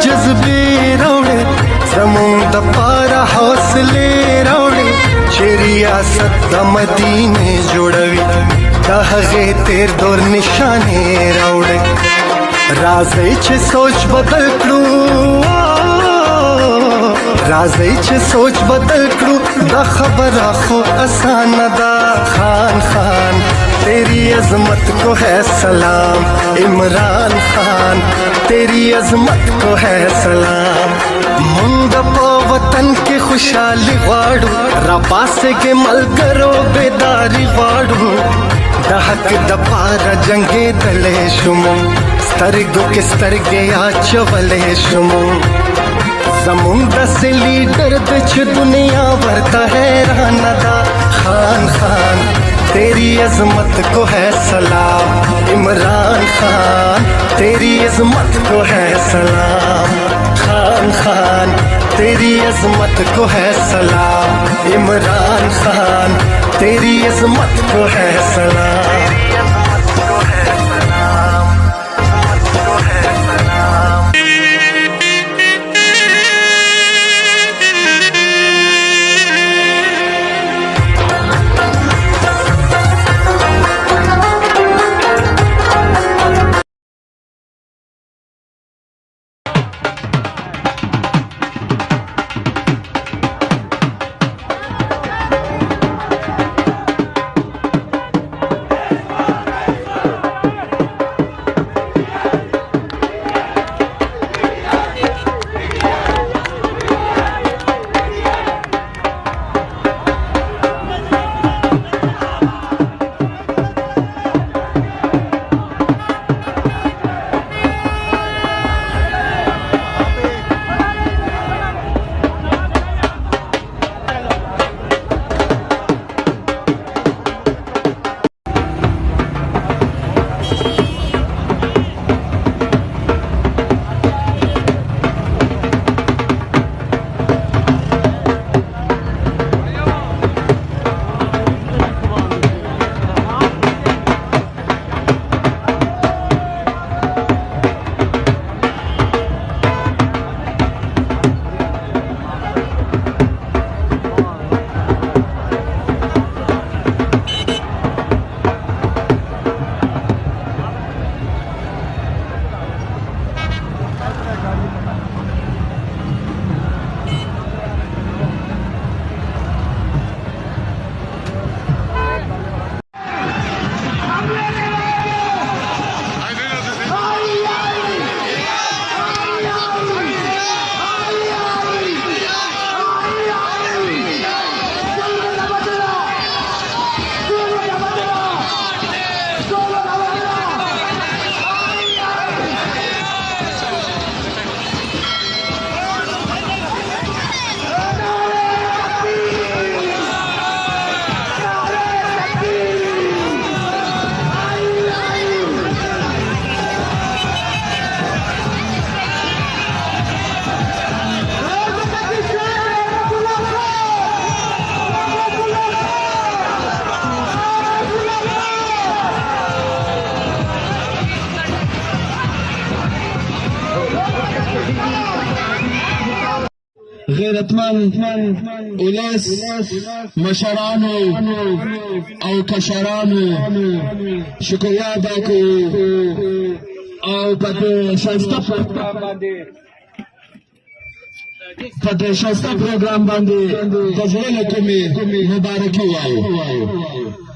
जज्बे रावड़े ज़मून द पारा हौसले रावड़े रियासत द मदीने जोड़वी दहगे तेर दौर निशाने रावड़े राज़े छे सोच बदल करूं राज़े छे सोच बदल करूं दा खबर आखो आसान दा खान खान तेरी अजमत को है सलाम इमरान खान तेरी अजमत को है सलाम मुंद वतन के खुशहाली वाड़ू रापासे के मलगरो बेदारी वाड़ू दहक दपारा जंगे दले शुमो स्तरगो के स्तरगे आचवले शुमो ज़मून से लीडर बिच दुनिया भरता है रानदा खान खान तेरी अजमत को है सलाम इमरान खान तेरी अजमत को है सलाम खान खान तेरी अजमत को है सलाम इमरान खान तेरी अजमत को है सलाम غیرتمند اولس مشرانو او کشرانو شکریہ ادا کو او پته شایسته پروګرام باندې د زړه له کومې مبارکي وایو